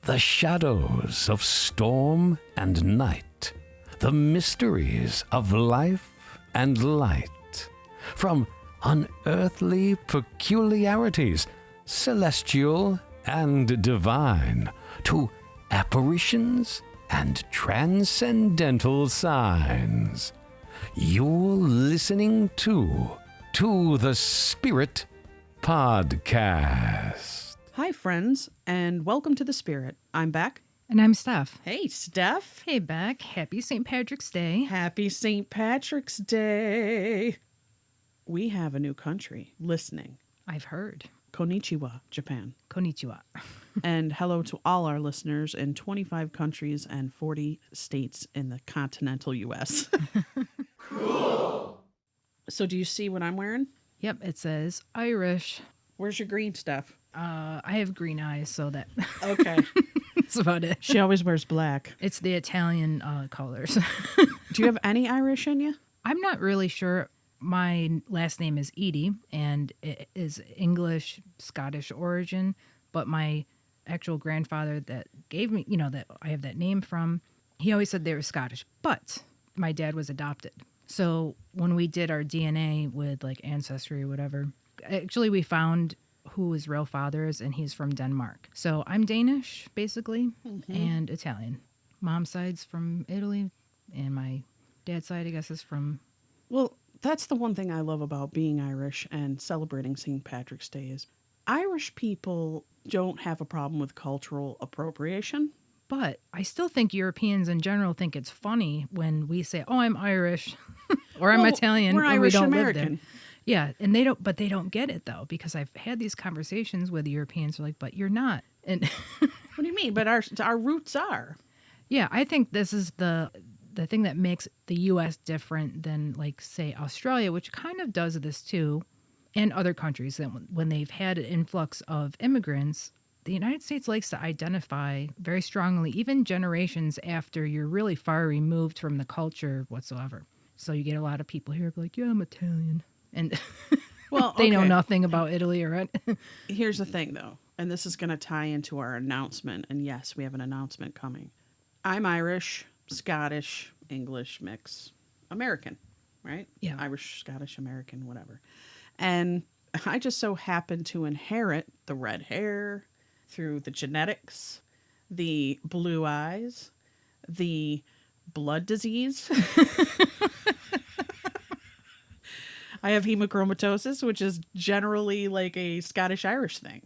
the shadows of storm and night, the mysteries of life and light, from unearthly peculiarities, celestial and divine, to apparitions and transcendental signs. You're listening to the Spirit Podcast. Hi, friends, and welcome to The Spirit. I'm Beck. And I'm Steph. Hey, Steph. Hey, Beck. Happy St. Patrick's Day. Happy St. Patrick's Day. We have a new country listening. I've heard. Konnichiwa, Japan. Konnichiwa. And hello to all our listeners in 25 countries and 40 states in the continental U.S. Cool. So do you see what I'm wearing? Yep, it says Irish. Where's your green stuff? I have green eyes, so that... Okay. That's about it. She always wears black. It's the Italian colors. Do you have any Irish in you? I'm not really sure. My last name is Edie, and it is English, Scottish origin, but my actual grandfather that gave me, that I have that name from, he always said they were Scottish, but my dad was adopted. So when we did our DNA with like Ancestry or whatever, actually we found who his real father is, and he's from Denmark. So I'm Danish, basically, and Italian. Mom's side's from Italy, and my dad's side, I guess, is from... Well, that's the one thing I love about being Irish and celebrating St. Patrick's Day is Irish people don't have a problem with cultural appropriation. But I still think Europeans in general think it's funny when we say, "Oh, I'm Irish," or "I'm Italian," we're when Irish we don't American. live there. Yeah, and they don't get it though, because I've had these conversations with Europeans who are like, "But you're not." And What do you mean? But our roots are. yeah, I think this is the thing that makes the U.S. different than, like, say, Australia, which kind of does this too, and other countries that when they've had an influx of immigrants. The United States likes to identify very strongly, even generations after you're really far removed from the culture whatsoever. So you get a lot of people here like, "Yeah, I'm Italian." And Well, they know okay. nothing about Italy or it. Here's the thing, though, and this is going to tie into our announcement. And yes, we have an announcement coming. I'm Irish, Scottish, English mix, American, right? Yeah. Irish, Scottish, American, whatever. And I just so happen to inherit the red hair through the genetics, the blue eyes, the blood disease. I have hemochromatosis, which is generally like a Scottish-Irish thing.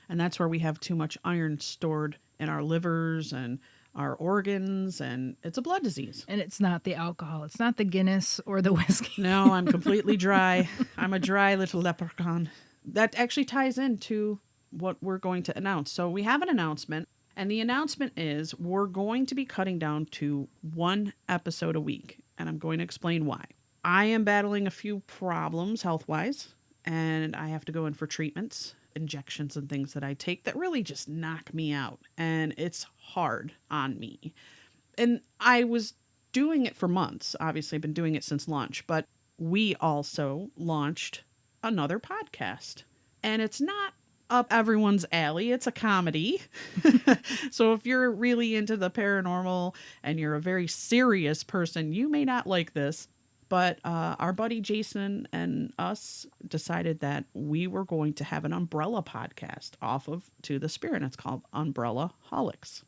And that's where we have too much iron stored in our livers and our organs, and it's a blood disease. And it's not the alcohol. It's not the Guinness or the whiskey. No, I'm completely dry. I'm a dry little leprechaun. That actually ties into what we're going to announce. So we have an announcement, and the announcement is we're going to be cutting down to one episode a week, and I'm going to explain why. I am battling a few problems health-wise, and I have to go in for treatments, injections, and things that I take that really just knock me out, and it's hard on me. And I was doing it for months. Obviously, I've been doing it since launch, but we also launched another podcast, and it's not up everyone's alley. It's a comedy. So if you're really into the paranormal and you're a very serious person, you may not like this. But our buddy Jason and us decided that we were going to have an umbrella podcast off of To the Spirit. It's called UmbrellaHolics.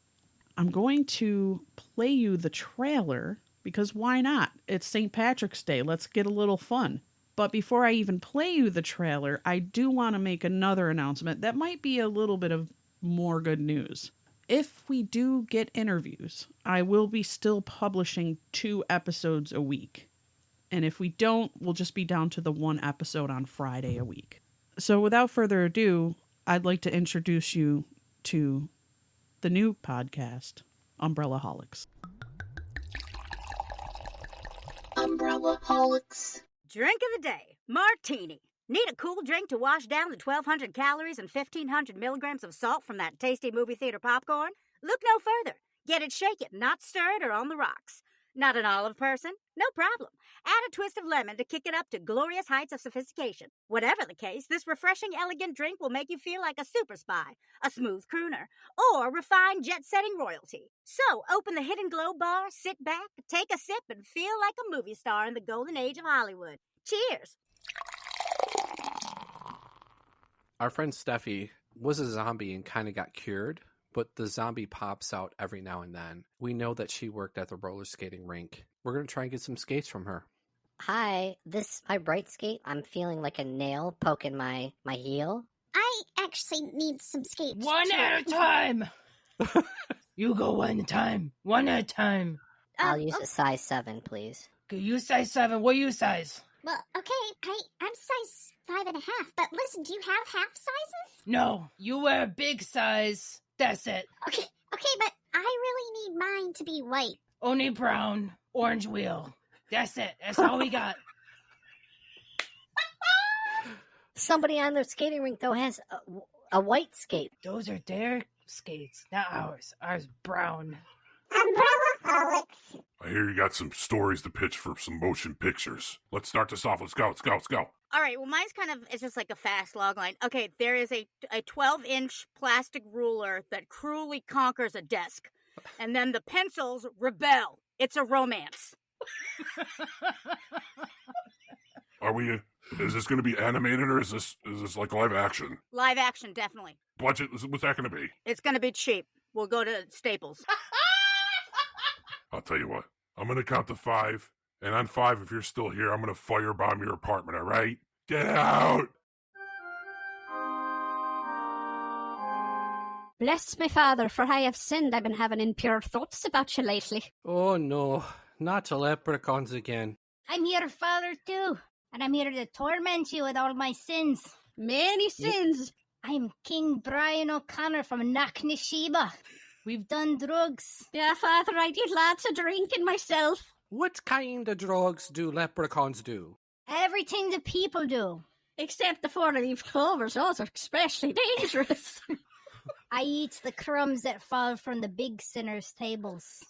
I'm going to play you the trailer because why not? It's St. Patrick's Day. Let's get a little fun. But before I even play you the trailer, I do want to make another announcement that might be a little bit of more good news. If we do get interviews, I will be still publishing 2 episodes a week. And if we don't, we'll just be down to the 1 episode on Friday a week. So without further ado, I'd like to introduce you to the new podcast, UmbrellaHolics. UmbrellaHolics. Drink of the day, martini. Need a cool drink to wash down the 1,200 calories and 1,500 milligrams of salt from that tasty movie theater popcorn? Look no further. Get it shaken, not stirred or on the rocks. Not an olive person? No problem. Add a twist of lemon to kick it up to glorious heights of sophistication. Whatever the case, this refreshing, elegant drink will make you feel like a super spy, a smooth crooner, or refined jet-setting royalty. So, open the Hidden Glow bar, sit back, take a sip, and feel like a movie star in the golden age of Hollywood. Cheers! Our friend Steffi was a zombie and kind of got cured, but the zombie pops out every now and then. We know that she worked at the roller skating rink. We're going to try and get some skates from her. Hi, this my bright skate. I'm feeling like a nail poking my heel. I actually need some skates. One at a time. You go one at a time. One at a time. I'll use a size 7, please. Okay, you size 7. What you size? Well, okay, I'm size 5.5, but listen, do you have half sizes? No, you wear a big size. That's it. Okay, but I really need mine to be white. Only brown, orange wheel. That's it. That's all we got. Somebody on the skating rink, though, has a white skate. Those are their skates, not ours. Ours brown. UmbrellaHolics. I hear you got some stories to pitch for some motion pictures. Let's start this off. Let's go. All right, well, mine's it's just like a fast log line. Okay, there is a 12-inch plastic ruler that cruelly conquers a desk. And then the pencils rebel. It's a romance. Is this going to be animated or is this like live action? Live action, definitely. Budget, what's that going to be? It's going to be cheap. We'll go to Staples. I'll tell you what. I'm going to count to 5. And on 5, if you're still here, I'm going to firebomb your apartment, all right? Get out! Bless my father, for I have sinned. I've been having impure thoughts about you lately. Oh no, not the leprechauns again. I'm here, Father, too. And I'm here to torment you with all my sins. Many sins. I'm King Brian O'Connor from Knocknasheba. We've done drugs. Yeah, Father, I did lots of drinking myself. What kind of drugs do leprechauns do? Everything the people do. Except the 4-leaf clovers, those are especially dangerous. I eat the crumbs that fall from the big sinners' tables.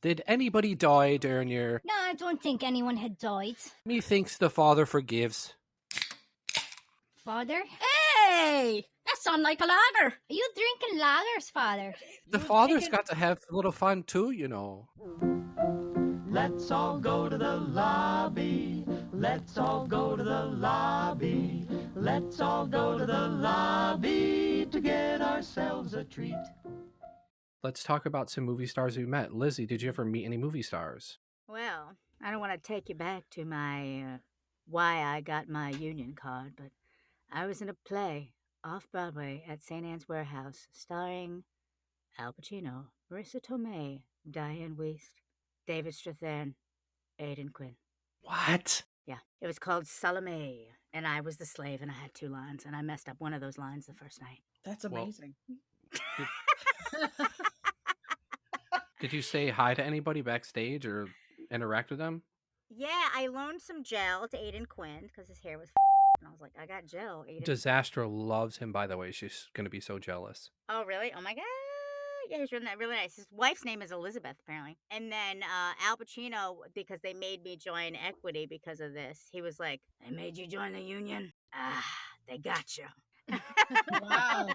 Did anybody die during your... No, I don't think anyone had died. Methinks the Father forgives. Father? Hey! That sounds like a lager. Are you drinking lagers, Father? The Father's got to have a little fun too, you know. Let's all go to the lobby. Let's all go to the lobby. Let's all go to the lobby to get ourselves a treat. Let's talk about some movie stars we met. Lizzie, did you ever meet any movie stars? Well, I don't want to take you back to my why I got my union card, but I was in a play off-Broadway at St. Anne's Warehouse starring Al Pacino, Marissa Tomei, Diane Wiest, David Strathairn, Aidan Quinn. What? Yeah, it was called Salome, and I was the slave, and I had 2 lines, and I messed up one of those lines the first night. That's amazing. Did you say hi to anybody backstage or interact with them? Yeah, I loaned some gel to Aidan Quinn because his hair was and I was like, I got gel, Aidan. Disaster loves him, by the way. She's going to be so jealous. Oh, really? Oh, my God. Yeah, he's really nice. His wife's name is Elizabeth, apparently. And then Al Pacino, because they made me join Equity because of this, he was like, they made you join the union? Ah, they got you. Wow.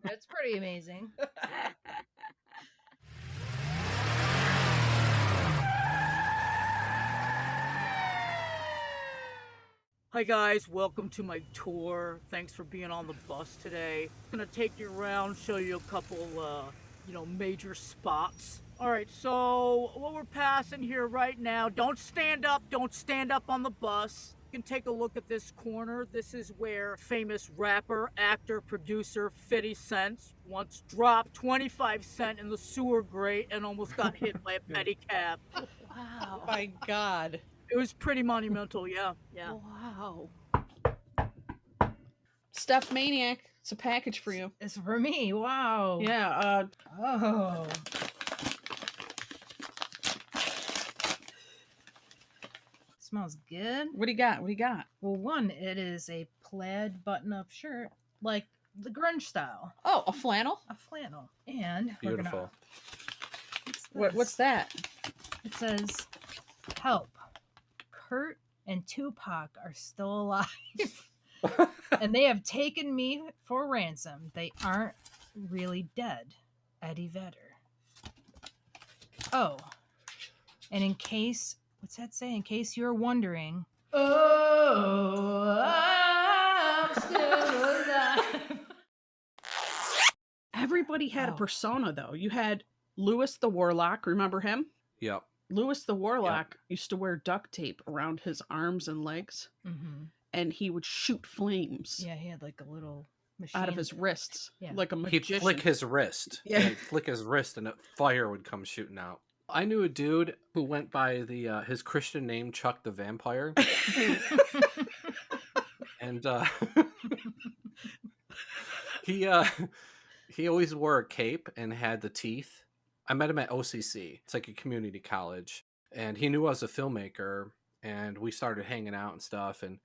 That's pretty amazing. Hi guys, welcome to my tour. Thanks for being on the bus today. I'm gonna take you around, show you a couple, major spots. All right, so what we're passing here right now, don't stand up on the bus. You can take a look at this corner. This is where famous rapper, actor, producer 50 Cent once dropped 25 cents in the sewer grate and almost got hit by a pedicab. Wow. My God. It was pretty monumental, yeah. Wow. Steph Maniac, it's a package for you. It's for me. Wow. Yeah. Oh. Smells good. What do you got? Well, one, it is a plaid button-up shirt, like the grunge style. Oh, a flannel? A flannel. And beautiful. What's that? It says, help. Kurt and Tupac are still alive. And they have taken me for ransom. They aren't really dead. Eddie Vedder. Oh. And in case, what's that say? In case you're wondering, oh, I'm still alive. Everybody had a persona, though. You had Lewis the Warlock. Remember him? Yep. Lewis the Warlock used to wear duct tape around his arms and legs, and he would shoot flames. Yeah, he had like a little machine out of his wrists, Yeah. like a magician. He'd flick his wrist. Yeah. He'd flick his wrist and fire would come shooting out. I knew a dude who went by the his Christian name Chuck the Vampire. And he always wore a cape and had the teeth. I met him at OCC. It's like a community college. And he knew I was a filmmaker, and we started hanging out and stuff. And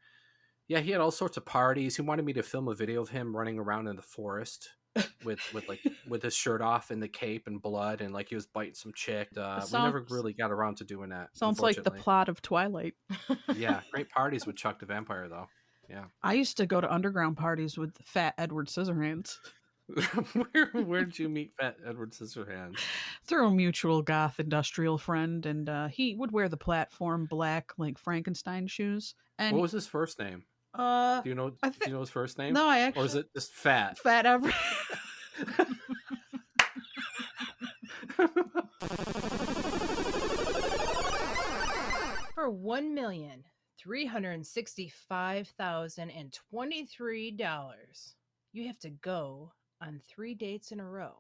yeah, he had all sorts of parties. He wanted me to film a video of him running around in the forest with his shirt off and the cape and blood, and like he was biting some chick. We never really got around to doing that. Sounds like the plot of Twilight. Yeah, great parties with Chuck the Vampire, though. Yeah. I used to go to underground parties with Fat Edward Scissorhands. Where'd you meet Fat Edward Scissorhands? Through a mutual goth industrial friend, and he would wear the platform black like Frankenstein shoes. And what was his first name? Do you know his first name? No, I actually. Or is it just Fat? Fat Edward. For $1,365,023, you have to go on 3 dates in a row.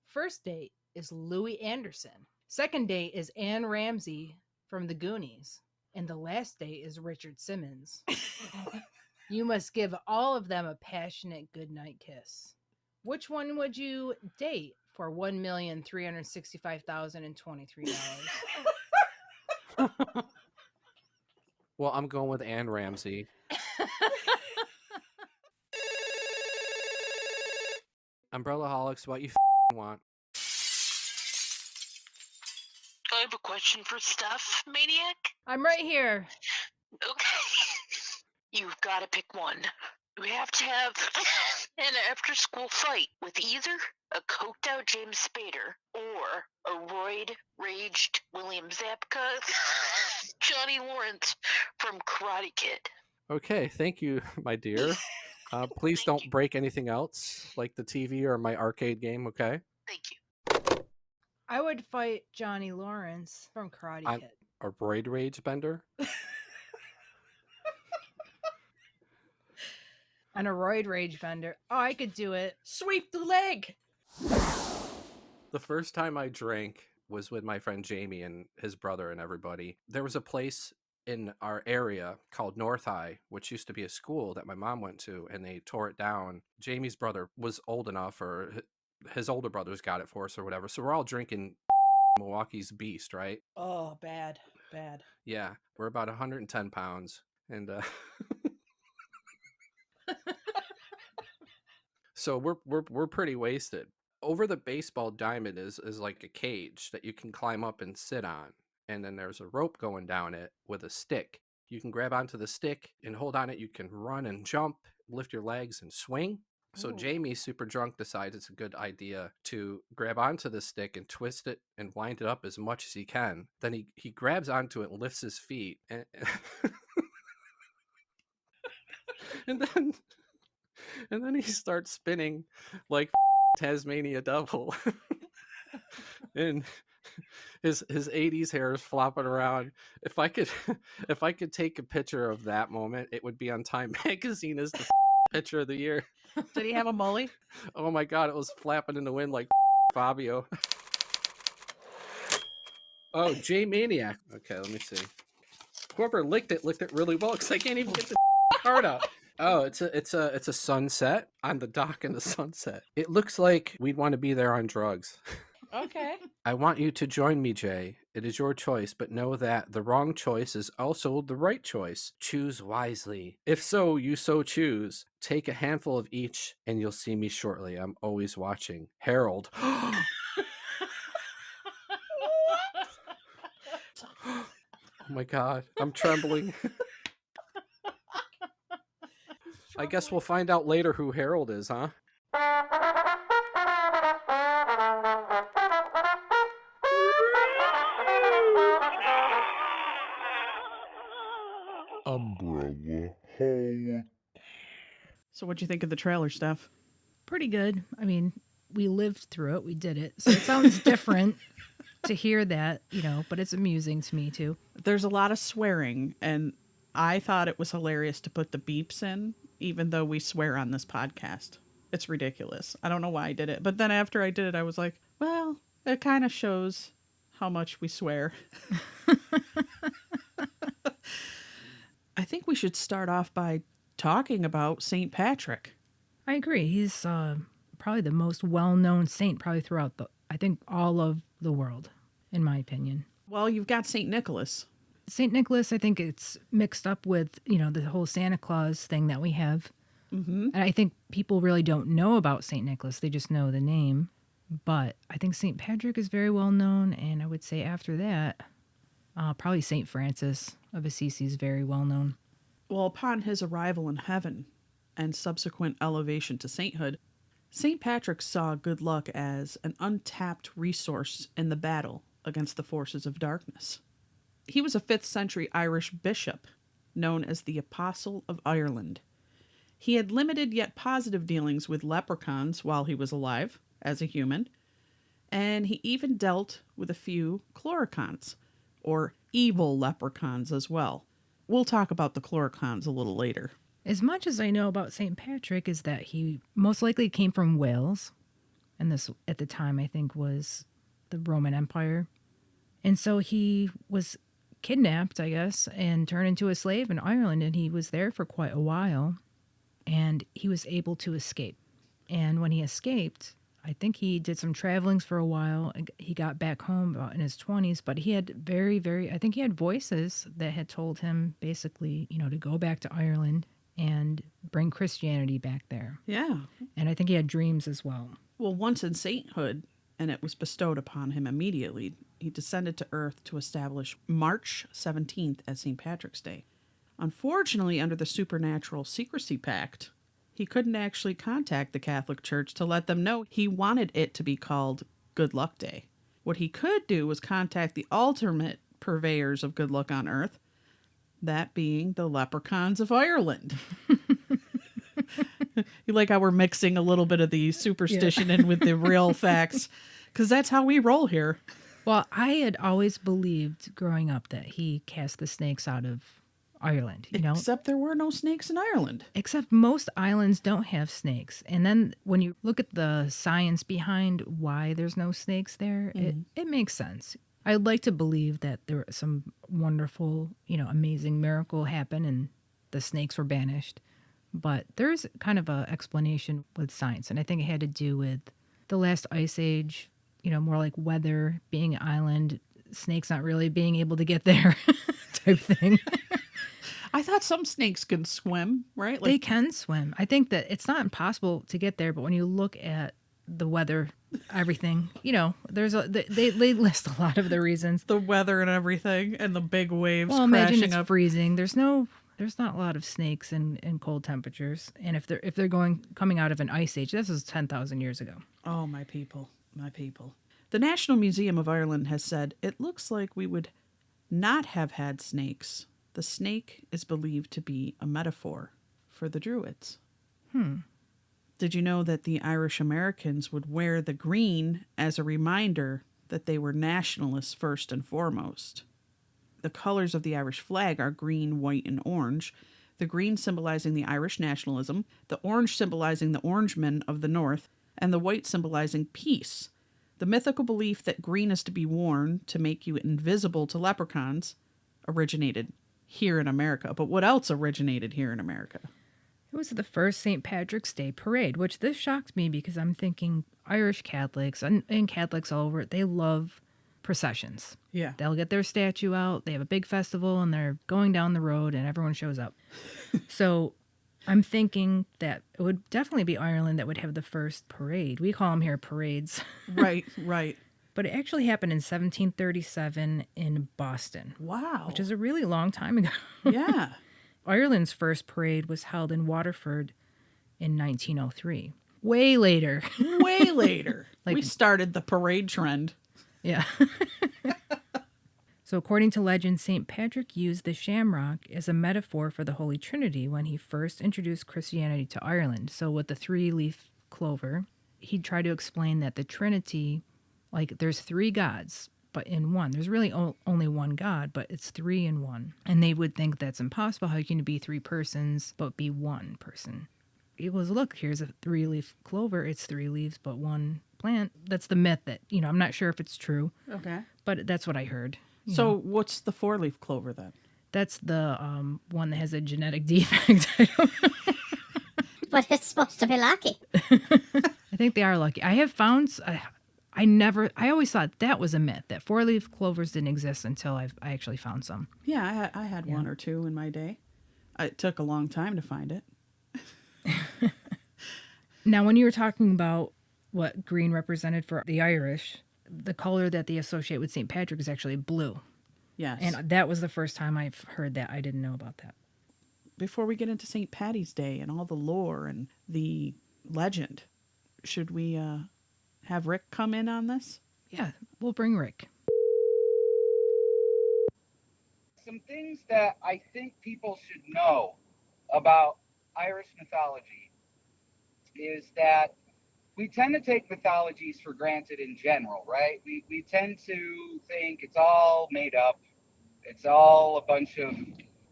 First date is Louis Anderson. Second date is Anne Ramsey from The Goonies. And the last date is Richard Simmons. You must give all of them a passionate goodnight kiss. Which one would you date for $1,365,023? Well, I'm going with Anne Ramsey. UmbrellaHolics, what you want? I have a question for Steph, Maniac. I'm right here. Okay. You've got to pick one. We have to have an after-school fight with either a coked-out James Spader or a roid-raged William Zabka, Johnny Lawrence from Karate Kid. Okay, thank you, my dear. Please don't break anything else, like the TV or my arcade game, okay? Thank you. I would fight Johnny Lawrence from Karate Kid. A roid rage bender? And a roid rage bender. Oh, I could do it. Sweep the leg! The first time I drank was with my friend Jamie and his brother and everybody. There was a place in our area called North High, which used to be a school that my mom went to, and they tore it down. Jamie's brother was old enough, or his older brothers got it for us or whatever. So we're all drinking Milwaukee's Beast, right? Oh, bad. Yeah, we're about 110 pounds. And so we're pretty wasted. Over the baseball diamond is like a cage that you can climb up and sit on. And then there's a rope going down it with a stick. You can grab onto the stick and hold on it. You can run and jump, lift your legs and swing. So Jamie, super drunk, decides it's a good idea to grab onto the stick and twist it and wind it up as much as he can. Then he grabs onto it and lifts his feet. And then he starts spinning like Tasmania Devil. And his 80s hair is flopping around. If I could take a picture of that moment, it would be on Time Magazine as the picture of the year. Did he have a mully? Oh my god, it was flapping in the wind like Fabio. Oh, J Maniac. Okay, let me see. Whoever licked it really well because I can't even get the card out. Oh, it's a sunset on the dock in the sunset. It looks like we'd want to be there on drugs. Okay. I want you to join me, Jay. It is your choice, but know that the wrong choice is also the right choice. Choose wisely. If so, you so choose. Take a handful of each, and you'll see me shortly. I'm always watching. Harold. my God. I'm trembling. I guess we'll find out later who Harold is, huh? UmbrellaHolics. So what'd you think of the trailer, Steph? Pretty good. I mean, we lived through it. We did it. So it sounds different to hear that, but it's amusing to me too. There's a lot of swearing, and I thought it was hilarious to put the beeps in, even though we swear on this podcast. It's ridiculous. I don't know why I did it. But then after I did it, I was like, well, it kind of shows how much we swear. I think we should start off by talking about St. Patrick. I agree. He's probably the most well-known saint probably throughout I think all of the world, in my opinion. Well, you've got St. Nicholas. St. Nicholas, I think it's mixed up with, the whole Santa Claus thing that we have. Mm-hmm. And I think people really don't know about St. Nicholas. They just know the name. But I think St. Patrick is very well known. And I would say after that, probably St. Francis of Assisi is very well known. Well, upon his arrival in heaven and subsequent elevation to sainthood, St. Patrick saw good luck as an untapped resource in the battle against the forces of darkness. He was a 5th century Irish bishop known as the Apostle of Ireland. He had limited yet positive dealings with leprechauns while he was alive as a human, and he even dealt with a few clurichauns, or evil leprechauns as well. We'll talk about the clurichauns a little later. As much as I know about St. Patrick is that he most likely came from Wales, and this at the time I think was the Roman Empire. And so he was kidnapped, I guess, and turned into a slave in Ireland, and he was there for quite a while, and he was able to escape. And when he escaped, I think he did some travelings for a while. He got back home about in his 20s, but he had I think he had voices that had told him basically, to go back to Ireland and bring Christianity back there. Yeah. And I think he had dreams as well. Well, once in sainthood, and it was bestowed upon him immediately, he descended to earth to establish March 17th as St. Patrick's Day. Unfortunately, under the Supernatural Secrecy Pact, he couldn't actually contact the Catholic Church to let them know he wanted it to be called Good Luck Day. What he could do was contact the ultimate purveyors of good luck on earth, that being the Leprechauns of Ireland. You like how we're mixing a little bit of the superstition in with the real facts, because that's how we roll here. Well, I had always believed growing up that he cast the snakes out of Ireland, Except there were no snakes in Ireland. Except most islands don't have snakes. And then when you look at the science behind why there's no snakes there, it makes sense. I'd like to believe that there was some wonderful, amazing miracle happened and the snakes were banished. But there's kind of an explanation with science. And I think it had to do with the last ice age, more like weather, being an island, snakes not really being able to get there type thing. I thought some snakes can swim, right? They can swim. I think that it's not impossible to get there, but when you look at the weather, everything, there's they list a lot of the reasons. The weather and everything, and the big waves well, crashing imagine it's up. freezing. There's not a lot of snakes in cold temperatures, and if they're coming out of an ice age, this is 10,000 years ago. Oh, my people, my people. The National Museum of Ireland has said it looks like we would not have had snakes. The snake is believed to be a metaphor for the Druids. Did you know that the Irish Americans would wear the green as a reminder that they were nationalists first and foremost? The colors of the Irish flag are green, white, and orange. The green symbolizing the Irish nationalism, the orange symbolizing the Orangemen of the North, and the white symbolizing peace. The mythical belief that green is to be worn to make you invisible to leprechauns originated here in America. But what else originated here in America? It was the first St. Patrick's Day parade, which this shocked me because I'm thinking Irish Catholics and Catholics all over, they love processions. Yeah. They'll get their statue out, they have a big festival, and they're going down the road, and everyone shows up. So I'm thinking that it would definitely be Ireland that would have the first parade. We call them here parades. Right. But it actually happened in 1737 in Boston. Wow. Which is a really long time ago. Yeah. Ireland's first parade was held in Waterford in 1903. Way later. Way later. Like- we started the parade trend. Yeah. So according to legend, St. Patrick used the shamrock as a metaphor for the Holy Trinity when he first introduced Christianity to Ireland. So with the 3-leaf clover, he tried to explain that the Trinity, like there's 3 gods, but in one. There's really only one God, but it's 3 in one. And they would think that's impossible. How can you be 3 persons but be one person? It was, look, here's a 3-leaf clover. It's 3 leaves but one plant. That's the myth that, I'm not sure if it's true. Okay. But that's what I heard. So what's the 4-leaf clover then? That's the one that has a genetic defect. I don't know. But it's supposed to be lucky. I think they are lucky. I have found... I always thought that was a myth, that 4-leaf clovers didn't exist until I actually found some. Yeah, I had one or two in my day. It took a long time to find it. Now, when you were talking about what green represented for the Irish, the color that they associate with St. Patrick is actually blue. Yes. And that was the first time I've heard that. I didn't know about that. Before we get into St. Patty's Day and all the lore and the legend, should we have Rick come in on this? Yeah, we'll bring Rick. Some things that I think people should know about Irish mythology is that we tend to take mythologies for granted in general, right? We tend to think it's all made up. It's all a bunch of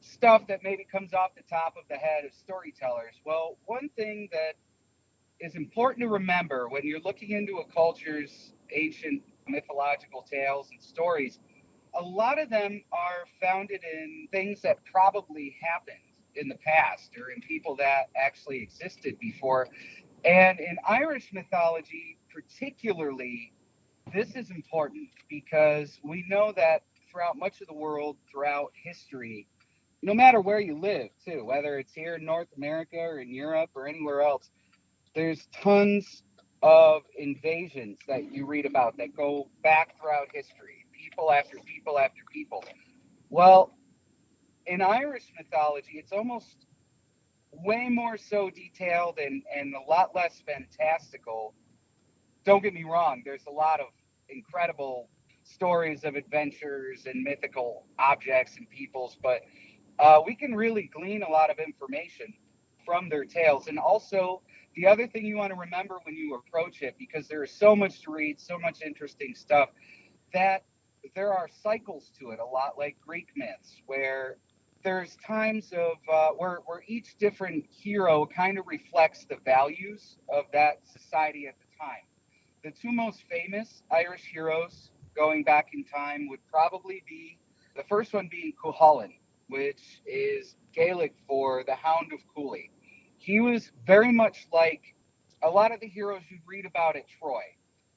stuff that maybe comes off the top of the head of storytellers. Well, one thing that is important to remember when you're looking into a culture's ancient mythological tales and stories, a lot of them are founded in things that probably happened in the past or in people that actually existed before. And in Irish mythology, particularly, this is important because we know that throughout much of the world, throughout history, no matter where you live, too, whether it's here in North America or in Europe or anywhere else, there's tons of invasions that you read about that go back throughout history, people after people after people. Well, in Irish mythology, it's almost way more so detailed and a lot less fantastical. Don't get me wrong, there's a lot of incredible stories of adventures and mythical objects and peoples, but we can really glean a lot of information from their tales. And also, the other thing you want to remember when you approach it, because there is so much to read, so much interesting stuff, that there are cycles to it, a lot like Greek myths, where there's times of where each different hero kind of reflects the values of that society at the time. The 2 most famous Irish heroes going back in time would probably be, the first one being Cuchulainn, which is Gaelic for the Hound of Cooley. He was very much like a lot of the heroes you'd read about at Troy,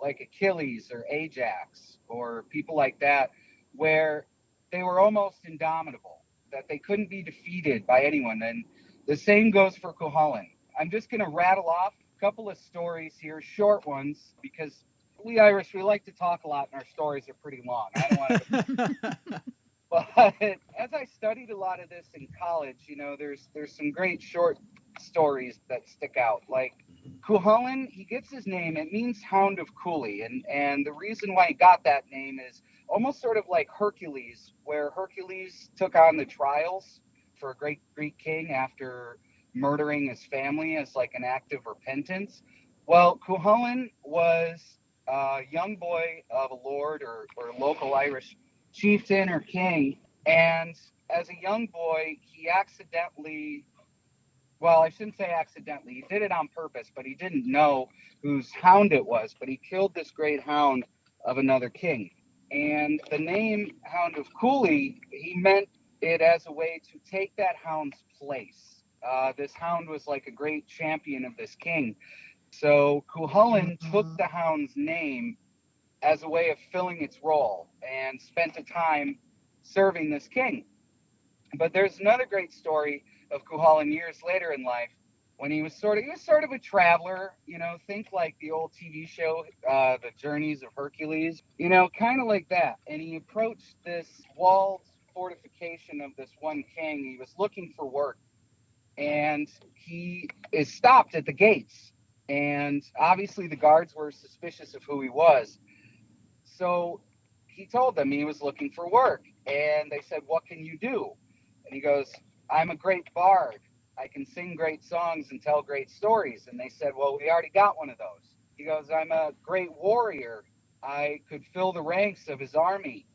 like Achilles or Ajax or people like that, where they were almost indomitable, that they couldn't be defeated by anyone. And the same goes for Cuchulainn. I'm just going to rattle off a couple of stories here, short ones, because we Irish, we like to talk a lot and our stories are pretty long. I don't want to... But as I studied a lot of this in college, there's some great short stories that stick out. Like Cuchulainn, he gets his name, it means Hound of Cooley. And the reason why he got that name is almost sort of like Hercules, where Hercules took on the trials for a great Greek king after murdering his family as like an act of repentance. Well, Cuchulainn was a young boy of a lord or local Irish chieftain or king, and as a young boy, he accidentally, well, I shouldn't say accidentally, he did it on purpose, but he didn't know whose hound it was, but he killed this great hound of another king. And the name Hound of Cooley, he meant it as a way to take that hound's place. This hound was like a great champion of this king. So Cuchulainn took the hound's name as a way of filling its role and spent a time serving this king. But there's another great story of Cuchulainn years later in life when he was sort of a traveler, think like the old TV show, The Journeys of Hercules, kind of like that. And he approached this walled fortification of this one king. He was looking for work, and he is stopped at the gates. And obviously the guards were suspicious of who he was. So he told them he was looking for work. And they said, "What can you do?" And he goes, "I'm a great bard. I can sing great songs and tell great stories." And they said, "Well, we already got one of those." He goes, "I'm a great warrior. I could fill the ranks of his army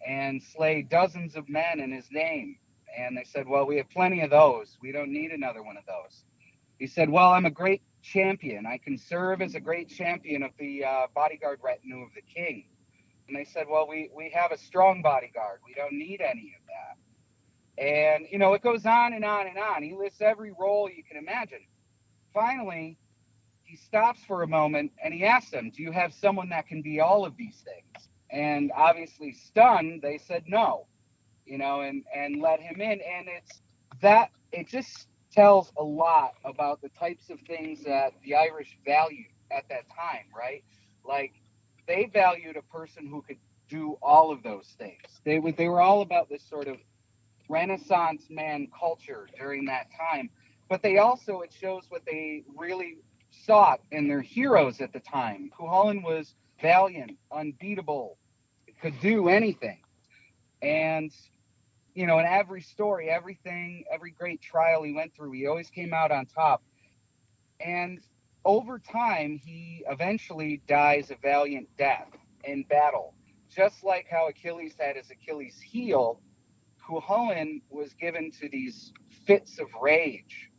and slay dozens of men in his name." And they said, "Well, we have plenty of those. We don't need another one of those." He said, "Well, I'm a great champion. I can serve as a great champion of the bodyguard retinue of the king." And they said, "Well, we have a strong bodyguard. We don't need any of that." And, it goes on and on and on. He lists every role you can imagine. Finally, he stops for a moment and he asks them, "Do you have someone that can be all of these things?" And obviously stunned, they said no, and let him in. And it just tells a lot about the types of things that the Irish valued at that time, right? Like, they valued a person who could do all of those things. They were all about this sort of Renaissance man culture during that time, but it shows what they really sought in their heroes at the time. Cuchulainn was valiant, unbeatable, could do anything. And, in every story, every great trial he went through, he always came out on top. And over time, he eventually dies a valiant death in battle. Just like how Achilles had his Achilles heel, Cuchulainn was given to these fits of rage.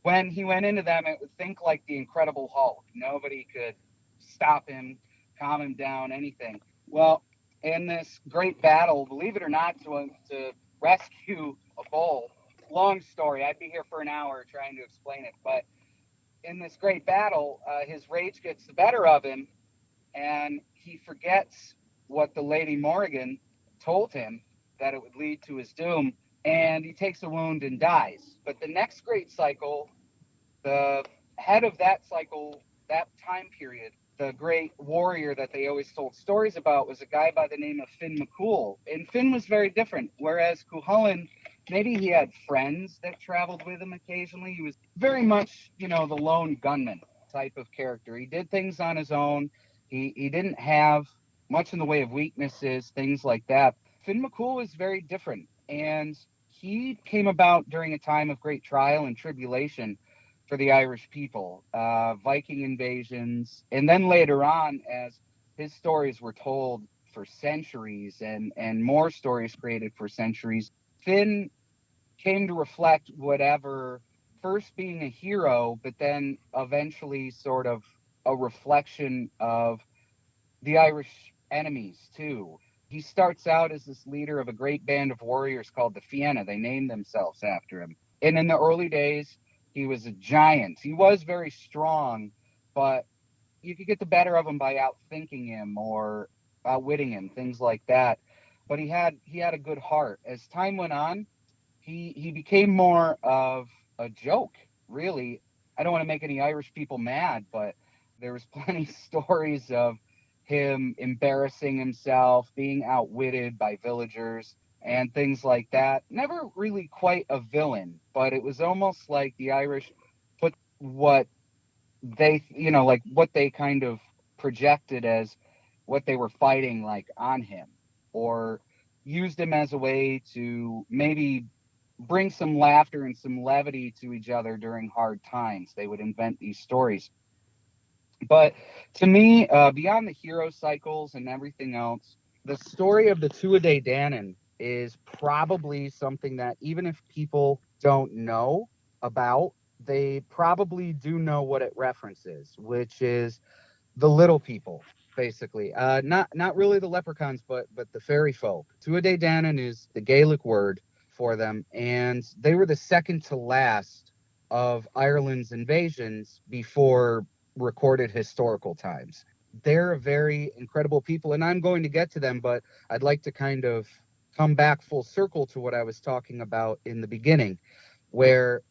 When he went into them, it would think like the Incredible Hulk. Nobody could stop him, calm him down, anything. Well, in this great battle, believe it or not, to rescue a bull, long story, I'd be here for an hour trying to explain it, but in this great battle, his rage gets the better of him, and he forgets what the Lady Morrigan told him, that it would lead to his doom, and he takes a wound and dies. But the next great cycle, the head of that cycle, that time period, the great warrior that they always told stories about, was a guy by the name of Finn McCool. And Finn was very different, whereas Cuchulainn, maybe he had friends that traveled with him occasionally. He was very much, the lone gunman type of character. He did things on his own. He didn't have much in the way of weaknesses, things like that. Finn McCool was very different, and he came about during a time of great trial and tribulation for the Irish people, Viking invasions, and then later on, as his stories were told for centuries and more stories created for centuries, Finn came to reflect whatever, first being a hero, but then eventually sort of a reflection of the Irish enemies too. He starts out as this leader of a great band of warriors called the Fianna. They named themselves after him. And in the early days, he was a giant. He was very strong, but you could get the better of him by outthinking him or outwitting him, things like that. But he had a good heart. As time went on, he became more of a joke, really. I don't want to make any Irish people mad, but there was plenty of stories of him embarrassing himself, being outwitted by villagers and things like that. Never really quite a villain, but it was almost like the Irish put what they, like what they kind of projected as what they were fighting, like, on him, or used him as a way to maybe bring some laughter and some levity to each other during hard times. They would invent these stories. But to me, beyond the hero cycles and everything else, the story of the Tuatha Danann is probably something that even if people don't know about, they probably do know what it references, which is the little people, basically. Not really the leprechauns, but the fairy folk. Tuatha Danann is the Gaelic word for them, and they were the second to last of Ireland's invasions before recorded historical times. They're a very incredible people, and I'm going to get to them, but I'd like to kind of come back full circle to what I was talking about in the beginning, where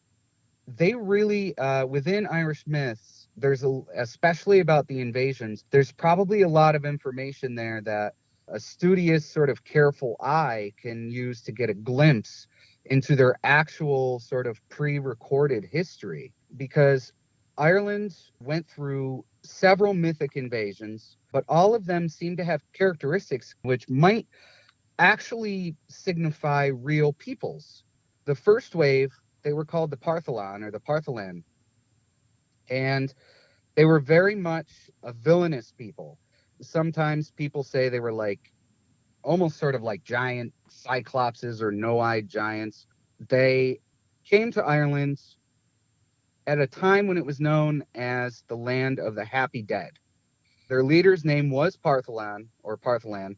they really, within Irish myths, especially about the invasions, there's probably a lot of information there that a studious, sort of careful eye can use to get a glimpse into their actual sort of pre-recorded history. Because Ireland went through several mythic invasions, but all of them seem to have characteristics which might actually signify real peoples. The first wave, they were called the Partholon or the Partholan, and they were very much a villainous people. Sometimes people say they were like almost sort of like giant cyclopses or no-eyed giants. They came to Ireland at a time when it was known as the land of the happy dead. Their leader's name was Partholan or Partholan,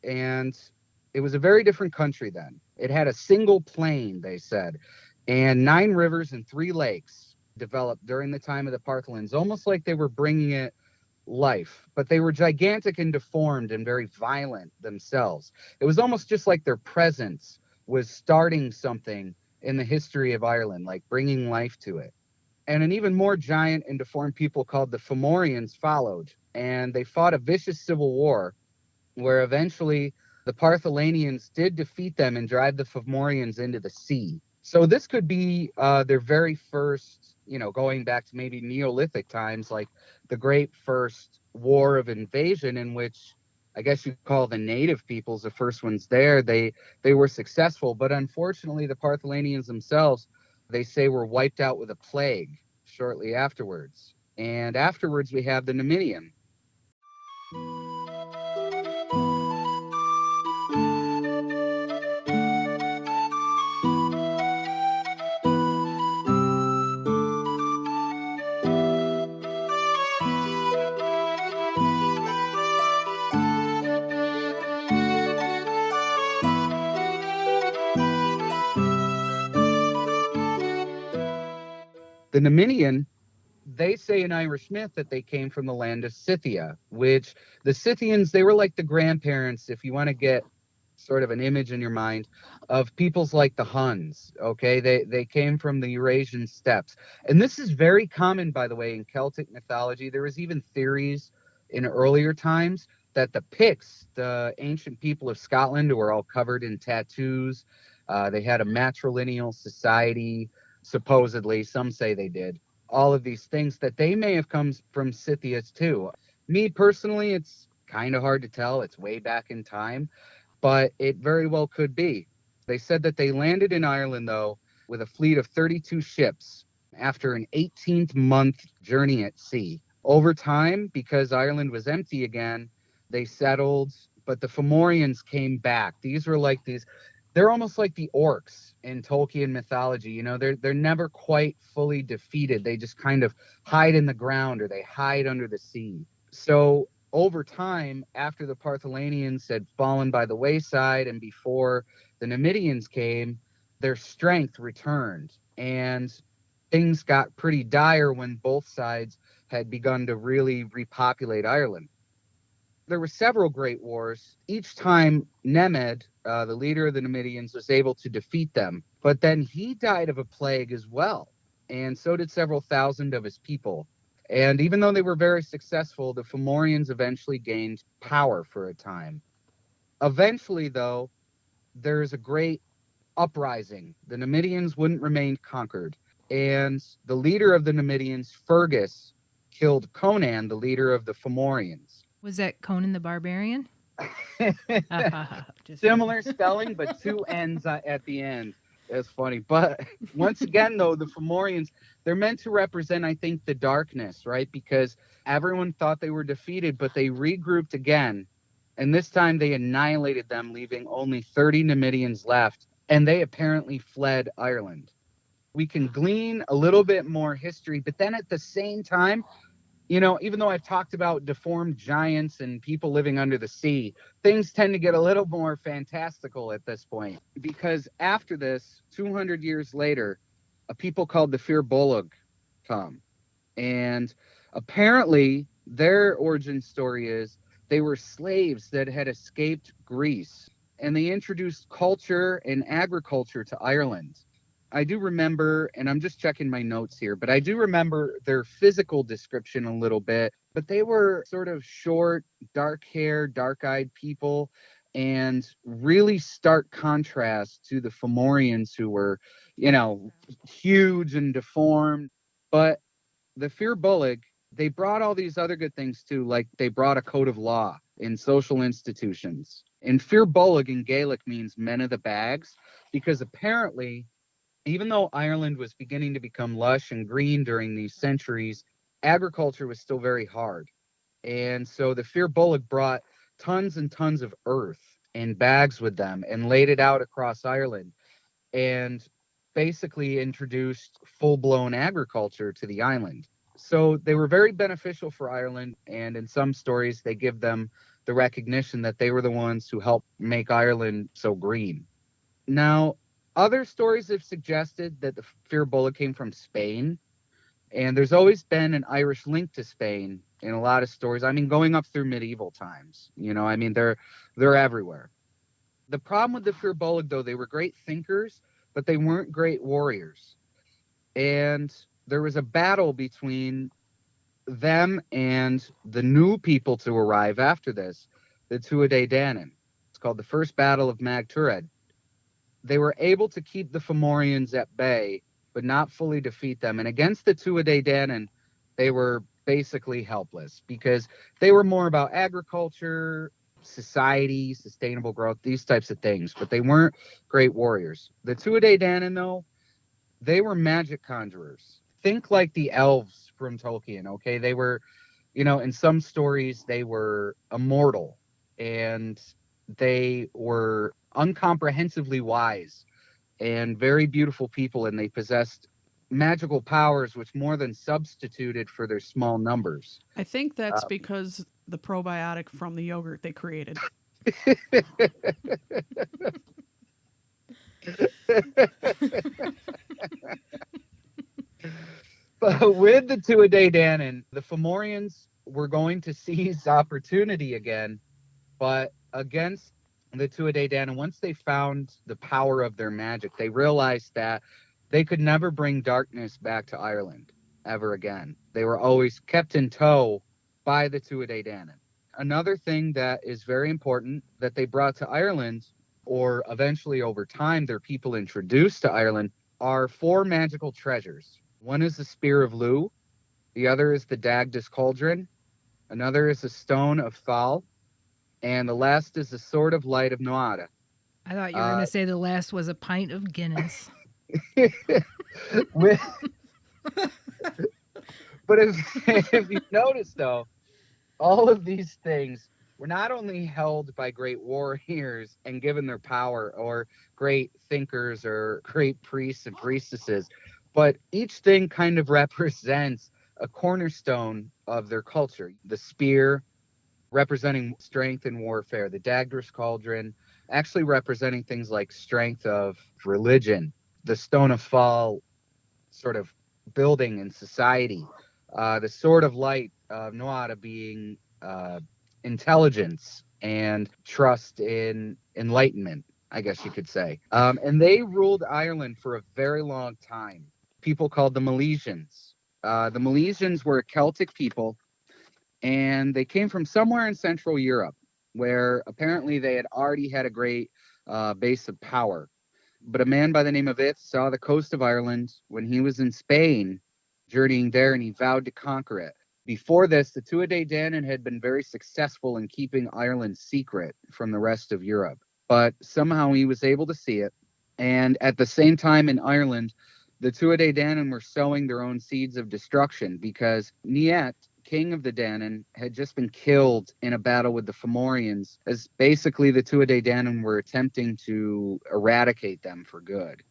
and it was a very different country then. It had a single plain, they said, and 9 rivers and 3 lakes developed during the time of the Partholans, almost like they were bringing it life, but they were gigantic and deformed and very violent themselves. It was almost just like their presence was starting something in the history of Ireland, like bringing life to it. And an even more giant and deformed people called the Fomorians followed, and they fought a vicious civil war where eventually the Partholanians did defeat them and drive the Fomorians into the sea. So this could be their very first, going back to maybe Neolithic times, like the great first war of invasion in which I guess you call the native peoples the first ones there. They were successful, but unfortunately the Partholanians themselves, they say, were wiped out with a plague shortly afterwards. And afterwards we have the Numidian. The Numidian, they say in Irish myth that they came from the land of Scythia, which the Scythians, they were like the grandparents, if you want to get sort of an image in your mind, of peoples like the Huns, okay? They came from the Eurasian steppes. And this is very common, by the way, in Celtic mythology. There was even theories in earlier times that the Picts, the ancient people of Scotland who were all covered in tattoos, they had a matrilineal society, supposedly, some say they did. All of these things that they may have come from Scythia too. Me personally, it's kind of hard to tell. It's way back in time, but it very well could be. They said that they landed in Ireland, though, with a fleet of 32 ships after an 18th month journey at sea. Over time, because Ireland was empty again, they settled, but the Fomorians came back. These were like they're almost like the orcs in Tolkien mythology. They're never quite fully defeated. They just kind of hide in the ground or they hide under the sea. So over time, after the Partholanians had fallen by the wayside and before the Numidians came, their strength returned and things got pretty dire when both sides had begun to really repopulate Ireland. There were several great wars. Each time Nemed, the leader of the Numidians, was able to defeat them. But then he died of a plague as well. And so did several thousand of his people. And even though they were very successful, the Fomorians eventually gained power for a time. Eventually, though, there's a great uprising. The Numidians wouldn't remain conquered. And the leader of the Numidians, Fergus, killed Conan, the leader of the Fomorians. Was that Conan the Barbarian? Similar spelling, but 2 N's at the end. It's funny. But once again, though, the Fomorians, they're meant to represent, I think, the darkness, right? Because everyone thought they were defeated, but they regrouped again. And this time they annihilated them, leaving only 30 Numidians left. And they apparently fled Ireland. We can glean a little bit more history, but then at the same time, even though I've talked about deformed giants and people living under the sea, things tend to get a little more fantastical at this point. Because after this, 200 years later, a people called the Fir Bolg come. And apparently their origin story is they were slaves that had escaped Greece. And they introduced culture and agriculture to Ireland. I do remember, and I'm just checking my notes here, but I do remember their physical description a little bit, but they were sort of short, dark hair, dark eyed people, and really stark contrast to the Fomorians who were, huge and deformed. But the Fir Bolg, they brought all these other good things too, like they brought a code of law in social institutions. And Fir Bolg in Gaelic means men of the bags, because apparently, even though Ireland was beginning to become lush and green during these centuries, agriculture was still very hard. And so the Fir Bolg brought tons and tons of earth in bags with them and laid it out across Ireland and basically introduced full-blown agriculture to the island. So they were very beneficial for Ireland, and in some stories they give them the recognition that they were the ones who helped make Ireland so green. Now, other stories have suggested that the Fir Bolg came from Spain, and there's always been an Irish link to Spain in a lot of stories. I mean, going up through medieval times, they're everywhere. The problem with the Fir Bolg, though, they were great thinkers, but they weren't great warriors. And there was a battle between them and the new people to arrive after this, the Tuatha Danann. It's called the First Battle of Mag Tuired. They were able to keep the Fomorians at bay, but not fully defeat them. And against the Tuatha Danann, they were basically helpless because they were more about agriculture, society, sustainable growth, these types of things, but they weren't great warriors. The Tuatha Danann, though, they were magic conjurers. Think like the elves from Tolkien, okay? They were, in some stories, they were immortal and they were uncomprehensibly wise and very beautiful people, and they possessed magical powers which more than substituted for their small numbers. I think that's because the probiotic from the yogurt they created. But with the Tuatha Danann, the Fomorians were going to seize opportunity again, but against the Tuatha Danann, once they found the power of their magic, they realized that they could never bring darkness back to Ireland ever again. They were always kept in tow by the Tuatha Danann. Another thing that is very important that they brought to Ireland, or eventually over time their people introduced to Ireland, are 4 magical treasures. One is the Spear of Lugh, the other is the Dagdas Cauldron, another is the Stone of Thal, and the last is the Sword of Light of Nuada. I thought you were going to say the last was a pint of Guinness. But if you notice, though, all of these things were not only held by great warriors and given their power, or great thinkers or great priests and priestesses, but each thing kind of represents a cornerstone of their culture. The spear representing strength in warfare, the Dagdas Cauldron actually representing things like strength of religion, the Stone of Fall sort of building in society, the Sword of Light of Nuada being intelligence and trust in enlightenment, I guess you could say. And they ruled Ireland for a very long time. People called them Milesians. The Milesians were a Celtic people, and they came from somewhere in Central Europe, where apparently they had already had a great base of power. But a man by the name of It saw the coast of Ireland when he was in Spain, journeying there, and he vowed to conquer it. Before this, the Tuatha Danann had been very successful in keeping Ireland secret from the rest of Europe. But somehow he was able to see it. And at the same time in Ireland, the Tuatha Danann were sowing their own seeds of destruction, because Niet, king of the Danann, had just been killed in a battle with the Fomorians, as basically the Tuatha Danann were attempting to eradicate them for good.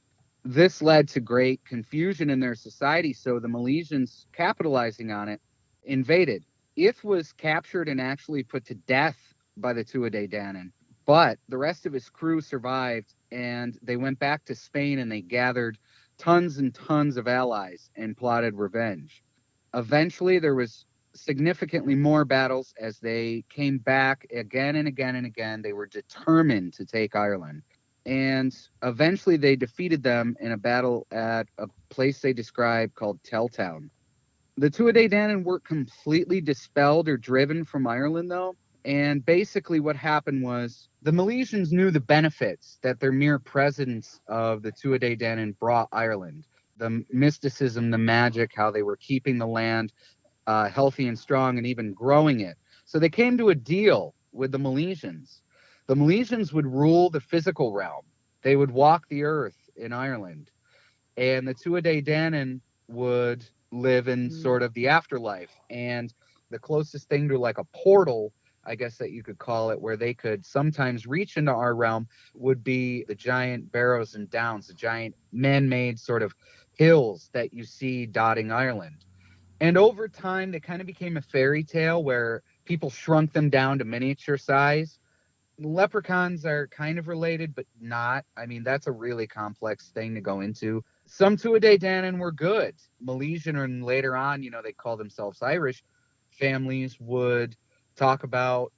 This led to great confusion in their society, so the Milesians, capitalizing on it, invaded. Ith was captured and actually put to death by the Tuatha Danann, but the rest of his crew survived, and they went back to Spain and they gathered tons and tons of allies and plotted revenge. Eventually, there was significantly more battles as they came back again and again and again. They were determined to take Ireland. And eventually they defeated them in a battle at a place they describe called Telltown. The Tuatha Danann weren't completely dispelled or driven from Ireland, though. And basically what happened was the Milesians knew the benefits that their mere presence of the Tuatha Danann brought Ireland. The mysticism, the magic, how they were keeping the land healthy and strong and even growing it. So they came to a deal with the Milesians. The Milesians would rule the physical realm. They would walk the earth in Ireland. And the Tuatha Danann would live in sort of the afterlife. And the closest thing to like a portal, I guess that you could call it, where they could sometimes reach into our realm would be the giant barrows and downs, the giant man-made sort of hills that you see dotting Ireland. And over time, they kind of became a fairy tale where people shrunk them down to miniature size. Leprechauns are kind of related, but not. I mean, that's a really complex thing to go into. Some Tuatha Danann were good. Milesian, and later on, they call themselves Irish families, would talk about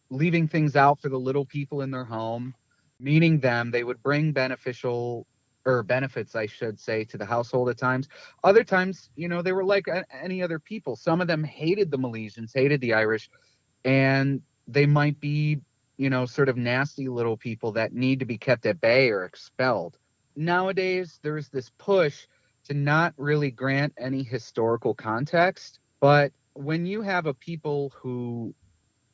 leaving things out for the little people in their home, meaning them. They would bring beneficial or benefits, I should say, to the household at times. Other times, they were like any other people. Some of them hated the Milesians, hated the Irish, and they might be, sort of nasty little people that need to be kept at bay or expelled. Nowadays, there's this push to not really grant any historical context, but when you have a people who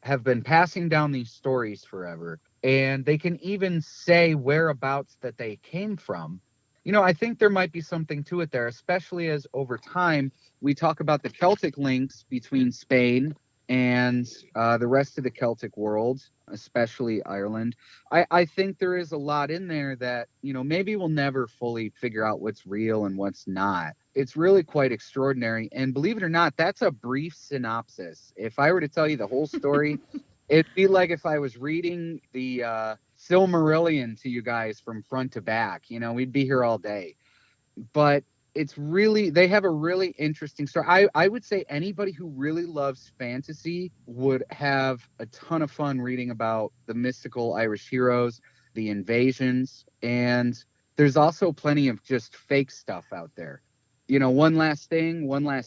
have been passing down these stories forever, and they can even say whereabouts that they came from, I think there might be something to it there, especially as over time we talk about the Celtic links between Spain and the rest of the Celtic world, especially Ireland. I think there is a lot in there that, maybe we'll never fully figure out what's real and what's not. It's really quite extraordinary. And believe it or not, that's a brief synopsis. If I were to tell you the whole story, it'd be like if I was reading the Silmarillion to you guys from front to back. We'd be here all day. But they have a really interesting story. I would say anybody who really loves fantasy would have a ton of fun reading about the mystical Irish heroes, the invasions, and there's also plenty of just fake stuff out there. One last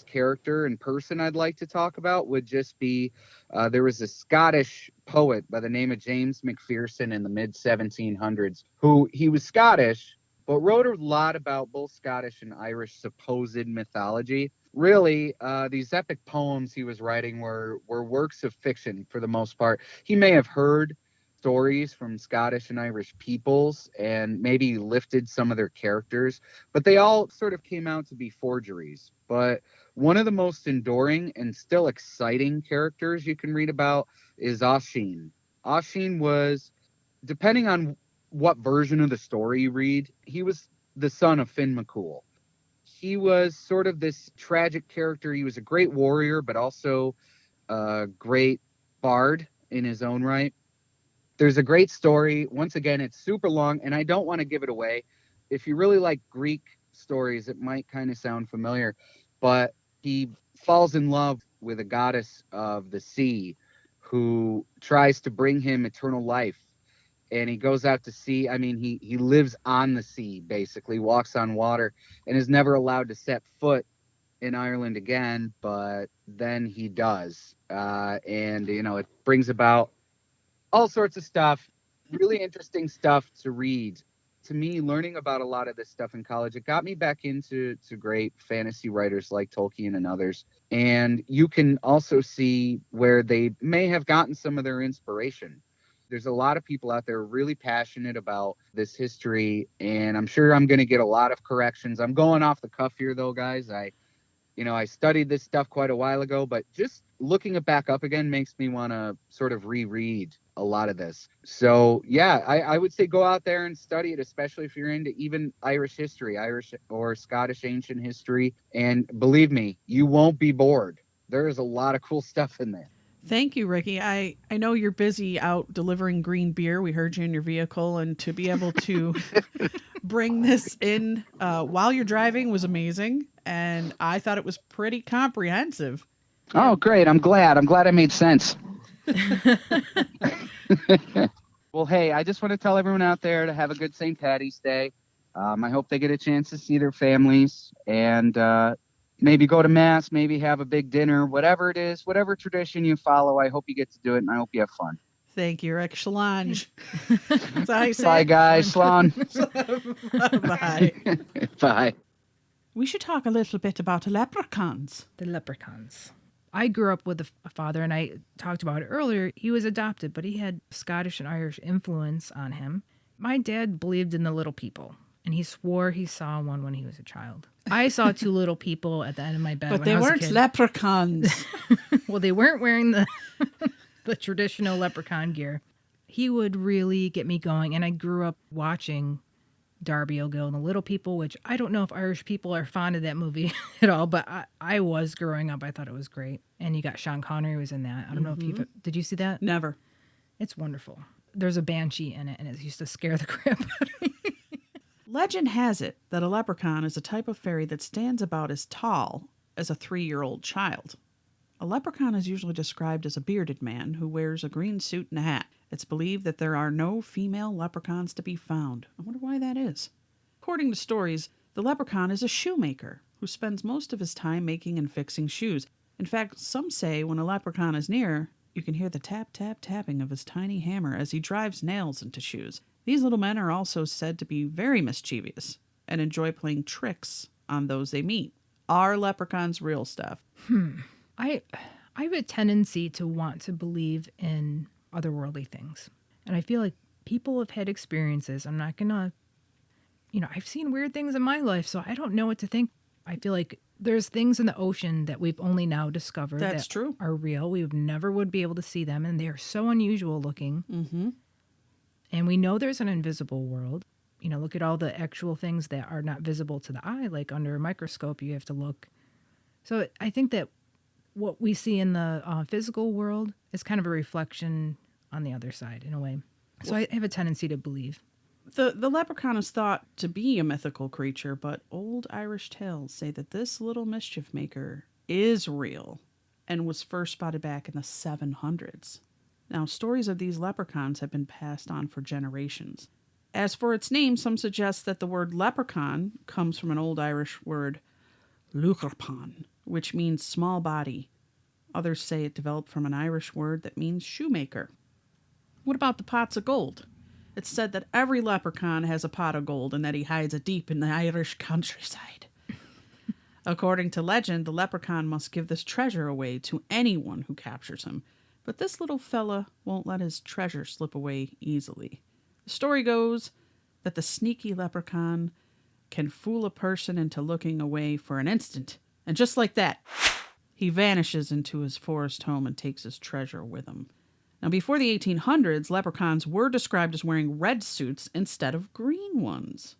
character and person I'd like to talk about would just be, there was a Scottish poet by the name of James Macpherson in the mid 1700s, he was Scottish, but wrote a lot about both Scottish and Irish supposed mythology. Really, these epic poems he was writing were works of fiction for the most part. He may have heard stories from Scottish and Irish peoples and maybe lifted some of their characters, but they all sort of came out to be forgeries. But one of the most enduring and still exciting characters you can read about is Oisin. Oisin was, depending on what version of the story you read, he was the son of Finn McCool. He was sort of this tragic character. He was a great warrior, but also a great bard in his own right. There's a great story. Once again, it's super long, and I don't want to give it away. If you really like Greek stories, it might kind of sound familiar, but he falls in love with a goddess of the sea who tries to bring him eternal life. And he goes out to sea. I mean, he lives on the sea, basically, walks on water, and is never allowed to set foot in Ireland again, but then he does. And, it brings about all sorts of stuff, really interesting stuff to read. To me, learning about a lot of this stuff in college, it got me back into great fantasy writers like Tolkien and others. And you can also see where they may have gotten some of their inspiration. There's a lot of people out there really passionate about this history, and I'm sure I'm going to get a lot of corrections. I'm going off the cuff here, though, guys. I studied this stuff quite a while ago, but just looking it back up again makes me want to sort of reread a lot of this. So, yeah, I would say go out there and study it, especially if you're into even Irish history, Irish or Scottish ancient history. And believe me, you won't be bored. There is a lot of cool stuff in there. Thank you, Ricky. I know you're busy out delivering green beer. We heard you in your vehicle, and to be able to bring this in while you're driving was amazing. And I thought it was pretty comprehensive. Oh, great. I'm glad I made sense. Well, hey, I just want to tell everyone out there to have a good St. Patty's Day. I hope they get a chance to see their families and maybe go to Mass, maybe have a big dinner, whatever it is, whatever tradition you follow. I hope you get to do it, and I hope you have fun. Thank you, Rick Schlange. That's how you say Bye, it? guys. Slan. Bye. Bye. We should talk a little bit about leprechauns. The leprechauns. I grew up with a father, and I talked about it earlier. He was adopted, but he had Scottish and Irish influence on him. My dad believed in the little people, and he swore he saw one when he was a child. I saw two little people at the end of my bed But when they I was a weren't kid. leprechauns. Well, they weren't wearing the the traditional leprechaun gear. He would really get me going, and I grew up watching Darby O'Gill and the Little People, which I don't know if Irish people are fond of that movie at all, but I was growing up. I thought it was great. And you got Sean Connery was in that. I don't know if did you see that? Never. It's wonderful. There's a banshee in it, and it used to scare the crap out of me. Legend has it that a leprechaun is a type of fairy that stands about as tall as a 3-year-old child. A leprechaun is usually described as a bearded man who wears a green suit and a hat. It's believed that there are no female leprechauns to be found. I wonder why that is. According to stories, the leprechaun is a shoemaker who spends most of his time making and fixing shoes. In fact, some say when a leprechaun is near, you can hear the tap, tap, tapping of his tiny hammer as he drives nails into shoes. These little men are also said to be very mischievous and enjoy playing tricks on those they meet. Are leprechauns real stuff? I have a tendency to want to believe in otherworldly things. And I feel like people have had experiences. I'm not going to, I've seen weird things in my life, so I don't know what to think. I feel like there's things in the ocean that we've only now discovered That's that true. are real. We never would be able to see them, and they are so unusual looking. Mm-hmm. And we know there's an invisible world. Look at all the actual things that are not visible to the eye, like under a microscope, you have to look. So I think that what we see in the physical world is kind of a reflection on the other side, in a way. So I have a tendency to believe. The leprechaun is thought to be a mythical creature, but old Irish tales say that this little mischief maker is real and was first spotted back in the 700s. Now, stories of these leprechauns have been passed on for generations. As for its name, some suggest that the word leprechaun comes from an old Irish word, lucarpan, which means small body. Others say it developed from an Irish word that means shoemaker. What about the pots of gold? It's said that every leprechaun has a pot of gold and that he hides it deep in the Irish countryside. According to legend, the leprechaun must give this treasure away to anyone who captures him. But this little fella won't let his treasure slip away easily. The story goes that the sneaky leprechaun can fool a person into looking away for an instant. And just like that, he vanishes into his forest home and takes his treasure with him. Now, before the 1800s, leprechauns were described as wearing red suits instead of green ones.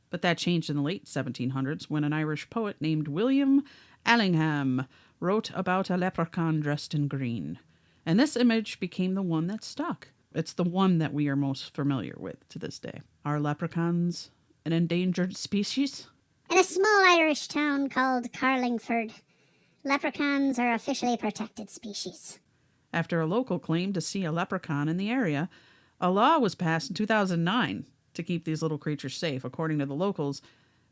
But that changed in the late 1700s when an Irish poet named William Allingham wrote about a leprechaun dressed in green. And this image became the one that stuck. It's the one that we are most familiar with to this day. Are leprechauns an endangered species? In a small Irish town called Carlingford, leprechauns are officially a protected species. After a local claimed to see a leprechaun in the area, a law was passed in 2009 to keep these little creatures safe. According to the locals,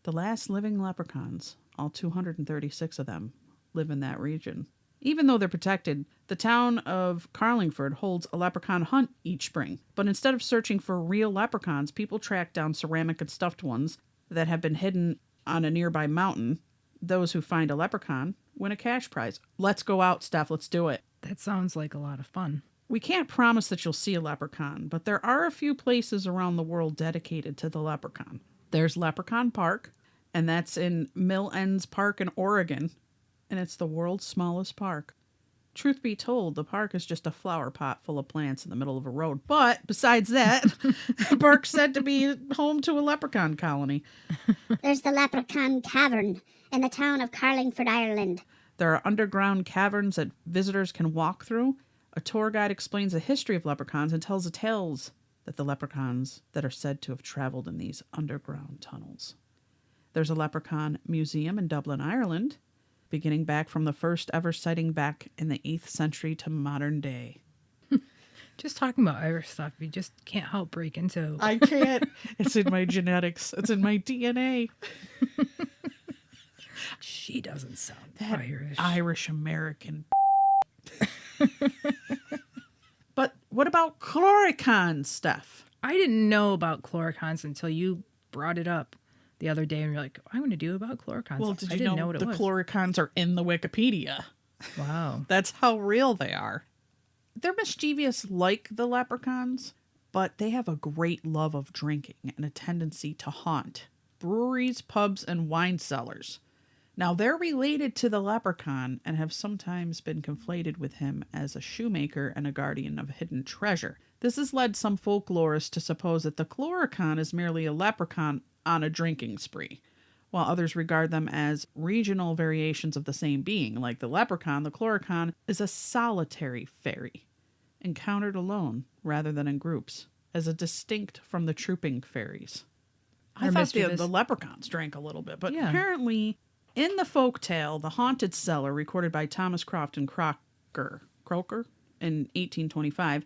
the last living leprechauns, all 236 of them, live in that region. Even though they're protected, the town of Carlingford holds a leprechaun hunt each spring. But instead of searching for real leprechauns, people track down ceramic and stuffed ones that have been hidden on a nearby mountain. Those who find a leprechaun win a cash prize. Let's go out, Steph. Let's do it. That sounds like a lot of fun. We can't promise that you'll see a leprechaun, but there are a few places around the world dedicated to the leprechaun. There's Leprechaun Park, and that's in Mill Ends Park in Oregon, and it's the world's smallest park. Truth be told, the park is just a flower pot full of plants in the middle of a road. But besides that, the park's said to be home to a leprechaun colony. There's the Leprechaun Cavern in the town of Carlingford, Ireland. There are underground caverns that visitors can walk through. A tour guide explains the history of leprechauns and tells the tales that the leprechauns that are said to have traveled in these underground tunnels. There's a leprechaun museum in Dublin, Ireland, beginning back from the first ever sighting back in the 8th century to modern day. Just talking about Irish stuff, you just can't help break into. I can't. It's in my genetics. It's in my DNA. She doesn't sound That Irish. Irish American. But what about Clurichauns, Steph? I didn't know about Clurichauns until you brought it up the other day, and you're like, "I'm going to do about Clurichauns." Well, did I you didn't know what it the was. Clurichauns are in the Wikipedia? Wow. That's how real they are. They're mischievous like the leprechauns, but they have a great love of drinking and a tendency to haunt breweries, pubs, and wine cellars. Now, they're related to the leprechaun and have sometimes been conflated with him as a shoemaker and a guardian of hidden treasure. This has led some folklorists to suppose that the Clurichaun is merely a leprechaun on a drinking spree, while others regard them as regional variations of the same being. Like the leprechaun, the Clurichaun is a solitary fairy, encountered alone rather than in groups, as a distinct from the trooping fairies. I They're thought the mischievous. leprechauns drank a little bit, but Yeah. apparently in the folktale, The Haunted Cellar, recorded by Thomas Crofton Croker in 1825,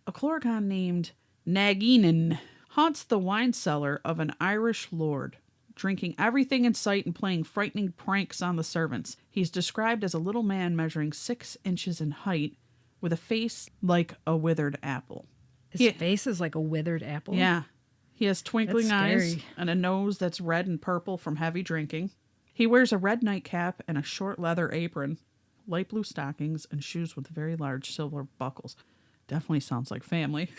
a Clurichaun named Naginin haunts the wine cellar of an Irish lord, drinking everything in sight and playing frightening pranks on the servants. He's described as a little man measuring 6 inches in height with a face like a withered apple. His face is like a withered apple. Yeah. He has twinkling That's eyes scary. and a nose that's red and purple from heavy drinking. He wears a red nightcap and a short leather apron, light blue stockings, and shoes with very large silver buckles. Definitely sounds like family.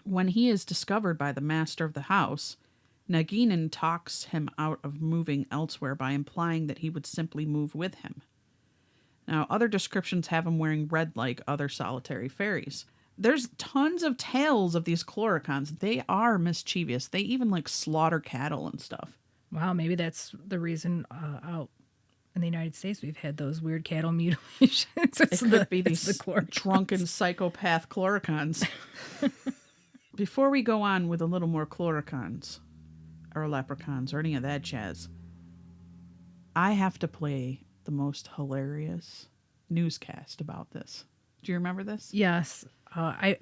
When he is discovered by the master of the house, Naginin talks him out of moving elsewhere by implying that he would simply move with him. Now, other descriptions have him wearing red like other solitary fairies. There's tons of tales of these Clurichauns. They are mischievous. They even like slaughter cattle and stuff. Wow, maybe that's the reason out in the United States we've had those weird cattle mutilations. It could be it's these Clurichauns. drunken psychopath Clurichauns. Before we go on with a little more Clurichauns or leprechauns or any of that jazz, I have to play the most hilarious newscast about this. Do you remember this? Yes, I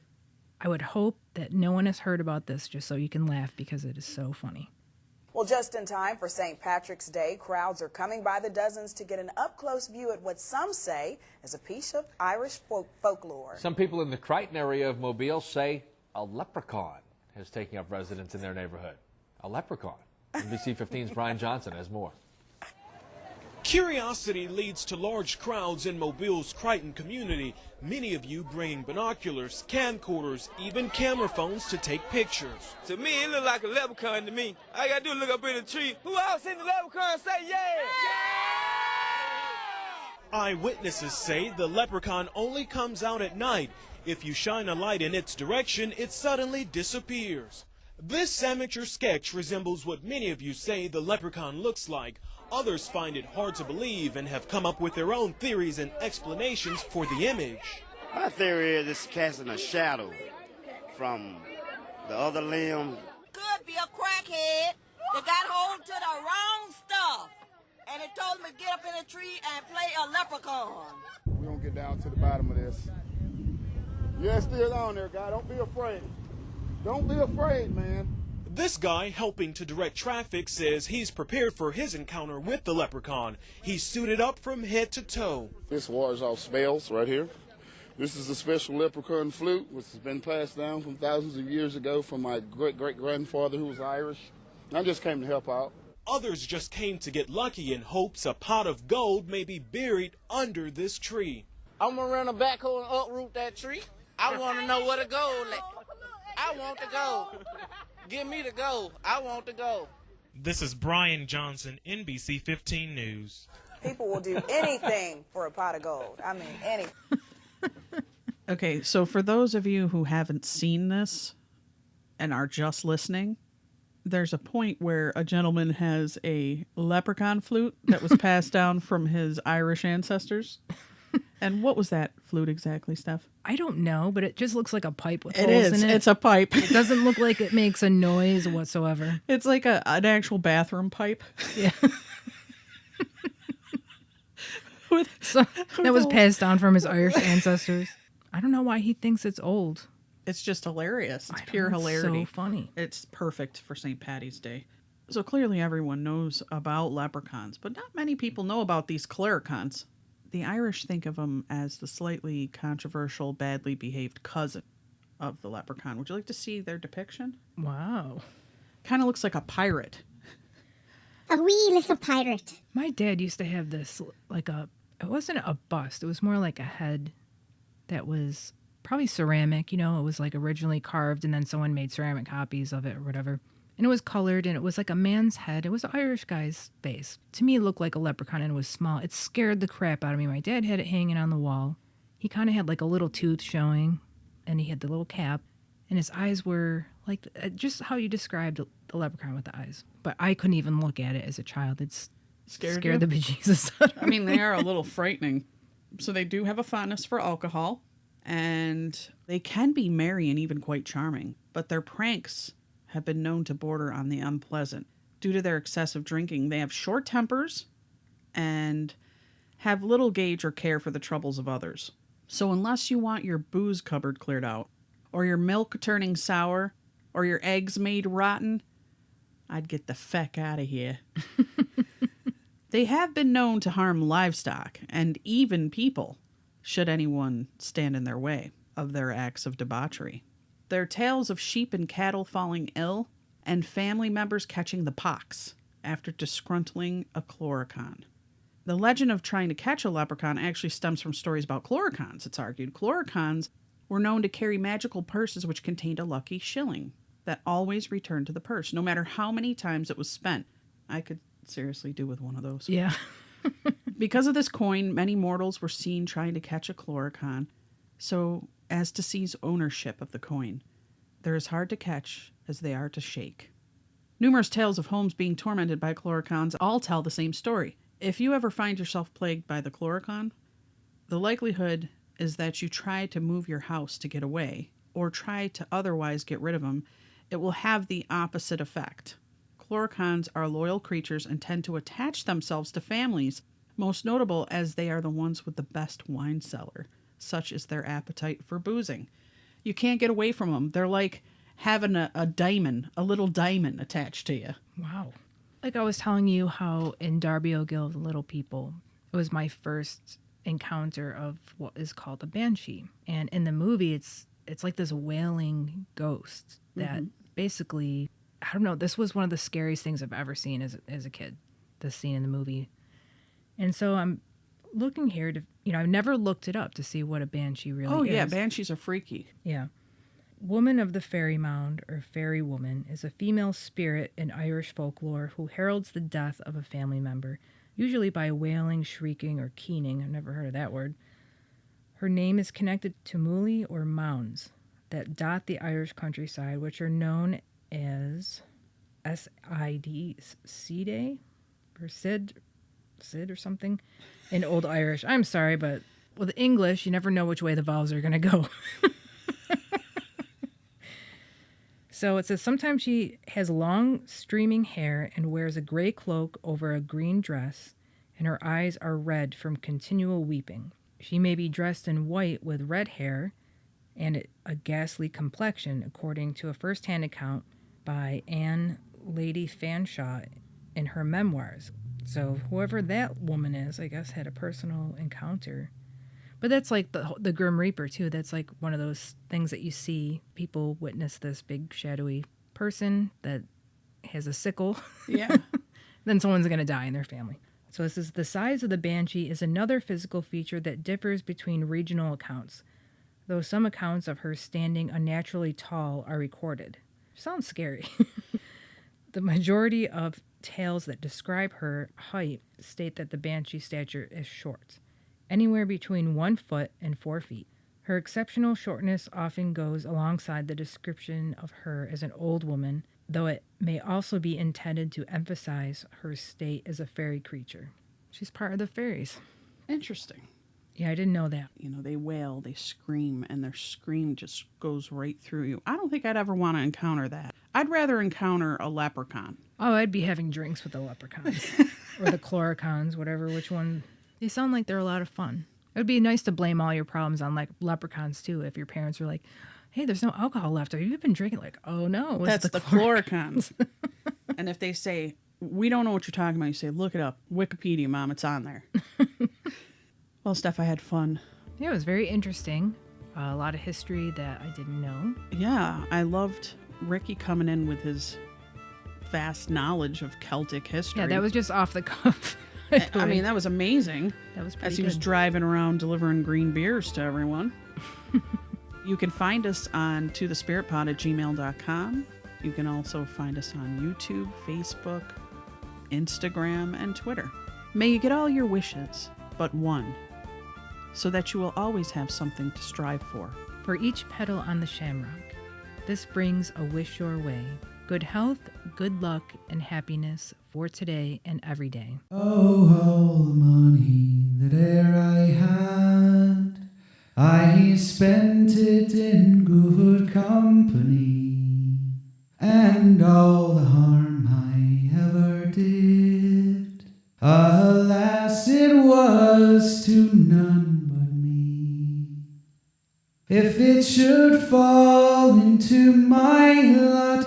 would hope that no one has heard about this, just so you can laugh because it is so funny. Well, just in time for St. Patrick's Day, crowds are coming by the dozens to get an up-close view at what some say is a piece of Irish folklore. Some people in the Crichton area of Mobile say a leprechaun is taking up residence in their neighborhood. A leprechaun. NBC 15's Brian Johnson has more. Curiosity leads to large crowds in Mobile's Crichton community, many of you bringing binoculars, camcorders, even camera phones to take pictures. To me, it look like a leprechaun to me. All I gotta do is look up in the tree. Who else seen the leprechaun? Say yeah! Eyewitnesses say the leprechaun only comes out at night. If you shine a light in its direction, it suddenly disappears. This amateur sketch resembles what many of you say the leprechaun looks like. Others find it hard to believe and have come up with their own theories and explanations for the image. My theory is it's casting a shadow from the other limb. Could be a crackhead that got hold to the wrong stuff, and it told him to get up in a tree and play a leprechaun. We're going to get down to the bottom of this. Yeah, it's still on there, guy. Don't be afraid. Don't be afraid, man. This guy helping to direct traffic says he's prepared for his encounter with the leprechaun. He's suited up from head to toe. This wars off spells right here. This is a special leprechaun flute, which has been passed down from thousands of years ago from my great-great-grandfather who was Irish. I just came to help out. Others just came to get lucky in hopes a pot of gold may be buried under this tree. I'm gonna run a backhoe and uproot that tree. I want to know where the gold at. I want the gold. Give me the gold. I want the gold. This is Brian Johnson, NBC 15 News. People will do anything for a pot of gold. I mean, anything. Okay, so for those of you who haven't seen this and are just listening, there's a point where a gentleman has a leprechaun flute that was passed down from his Irish ancestors. And what was that flute exactly, Steph? I don't know, but it just looks like a pipe with It holes is. in it. It's a pipe. It doesn't look like it makes a noise whatsoever. It's like an actual bathroom pipe. Yeah. So that was passed down from his Irish ancestors. I don't know why he thinks it's old. It's just hilarious. It's I know, pure it's hilarity. so funny. It's perfect for St. Patty's Day. So clearly everyone knows about leprechauns, but not many people know about these clurichauns. The Irish think of them as the slightly controversial, badly behaved cousin of the leprechaun. Would you like to see their depiction? Wow. Kind of looks like a pirate. A wee little pirate. My dad used to have this, it wasn't a bust. It was more like a head that was probably ceramic. It was like originally carved and then someone made ceramic copies of it or whatever. And it was colored and it was like a man's head. It was an Irish guy's face. To me, it looked like a leprechaun and it was small. It scared the crap out of me. My dad had it hanging on the wall. He kind of had like a little tooth showing and he had the little cap. And his eyes were like just how you described the leprechaun with the eyes. But I couldn't even look at it as a child. It scared you? the bejesus out of me. I mean, they are a little frightening. So they do have a fondness for alcohol, and they can be merry and even quite charming. But their pranks have been known to border on the unpleasant. Due to their excessive drinking, they have short tempers and have little gauge or care for the troubles of others. So unless you want your booze cupboard cleared out, or your milk turning sour, or your eggs made rotten, I'd get the feck out of here. They have been known to harm livestock and even people, should anyone stand in their way of their acts of debauchery. There are tales of sheep and cattle falling ill and family members catching the pox after disgruntling a clurichaun. The legend of trying to catch a leprechaun actually stems from stories about clurichauns, it's argued. Clurichauns were known to carry magical purses which contained a lucky shilling that always returned to the purse, no matter how many times it was spent. I could seriously do with one of those. Yeah. Because of this coin, many mortals were seen trying to catch a clurichaun so as to seize ownership of the coin. They're as hard to catch as they are to shake. Numerous tales of homes being tormented by clurichauns all tell the same story. If you ever find yourself plagued by the clurichaun, the likelihood is that you try to move your house to get away or try to otherwise get rid of them. It will have the opposite effect. Clurichauns are loyal creatures and tend to attach themselves to families, most notable as they are the ones with the best wine cellar. Such is their appetite for boozing. You can't get away from them. They're like having a diamond, a little diamond attached to you. Wow. Like I was telling you how in Darby O'Gill, The Little People, it was my first encounter of what is called a banshee. And in the movie, it's like this wailing ghost that basically, I don't know, this was one of the scariest things I've ever seen as a kid, this scene in the movie. And so I'm looking here to, I've never looked it up to see what a banshee really is. Oh, yeah, banshees are freaky. Yeah. Woman of the Fairy Mound, or Fairy Woman, is a female spirit in Irish folklore who heralds the death of a family member, usually by wailing, shrieking, or keening. I've never heard of that word. Her name is connected to muli or mounds that dot the Irish countryside, which are known as Side, or Sid or something in Old Irish. I'm sorry, but with English, you never know which way the vowels are going to go. So it says sometimes she has long streaming hair and wears a gray cloak over a green dress, and her eyes are red from continual weeping. She may be dressed in white with red hair and a ghastly complexion, according to a first-hand account by Anne Lady Fanshawe in her memoirs. So whoever that woman is, I guess, had a personal encounter. But that's like the Grim Reaper, too. That's like one of those things that you see. People witness this big, shadowy person that has a sickle. Yeah. Then someone's going to die in their family. So this is the size of the banshee is another physical feature that differs between regional accounts, though some accounts of her standing unnaturally tall are recorded. Sounds scary. The majority of tales that describe her height state that the banshee stature is short, anywhere between 1 foot and 4 feet. Her exceptional shortness often goes alongside the description of her as an old woman, though it may also be intended to emphasize her state as a fairy creature. She's part of the fairies. Interesting. Yeah, I didn't know that. They wail, they scream, and their scream just goes right through you. I don't think I'd ever want to encounter that. I'd rather encounter a leprechaun. Oh, I'd be having drinks with the leprechauns. Or the clurichauns, which one. They sound like they're a lot of fun. It would be nice to blame all your problems on like leprechauns too. If your parents were like, "Hey, there's no alcohol left. Have you been drinking?" Like, "Oh no, it's That's the Clurichauns." And if they say, "We don't know what you're talking about," you say, "Look it up. Wikipedia, Mom. It's on there." Well, Steph, I had fun. Yeah, it was very interesting. A lot of history that I didn't know. Yeah, I loved Ricky coming in with his vast knowledge of Celtic history. Yeah, that was just off the cuff. I mean, that was amazing. That was pretty As he was good. driving around delivering green beers to everyone. You can find us on tothespiritpod@gmail.com. You can also find us on YouTube, Facebook, Instagram, and Twitter. May you get all your wishes, but one, so that you will always have something to strive for. For each petal on the shamrock, this brings a wish your way. Good health, good luck, and happiness for today and every day. Oh, all the money that e'er I had, I spent it in good company, and all the harm I ever did, alas, it was to none but me. If it should fall into my lot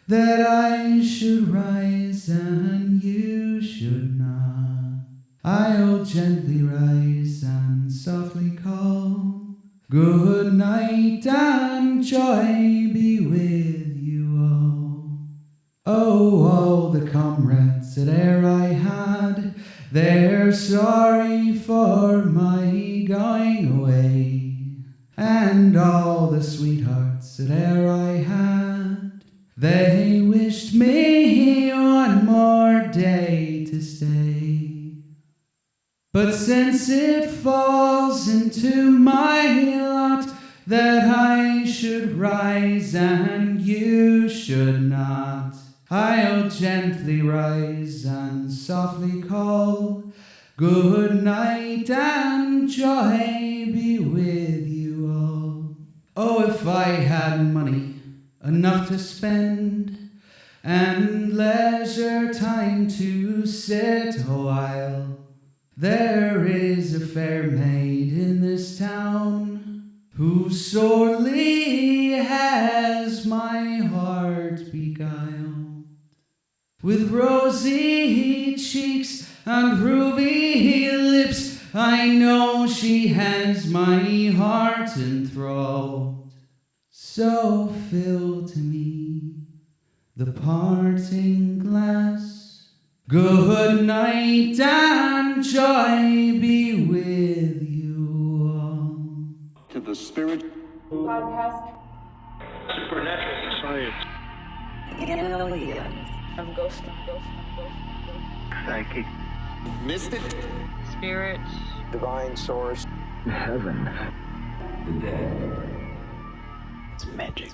that I should rise and you should not, I'll gently rise and softly call, good night and joy be with you all. Oh, all the comrades that e'er I had, they're sorry for my going away, and all the sweethearts that e'er I had, they wished me one more day to stay. But since it falls into my lot that I should rise and you should not, I'll gently rise and softly call, good night and joy be with you all. Oh, if I had money enough to spend, and leisure time to sit a while, there is a fair maid in this town, who sorely has my heart beguiled. With rosy cheeks and ruby lips, I know she has my heart enthralled. So fill to me the parting glass, good night and joy be with you all. To the Spirit Podcast. Supernatural Science. I'm ghost. Psychic. Mystic. Spirit. Divine Source. Heaven. The dead. It's magic.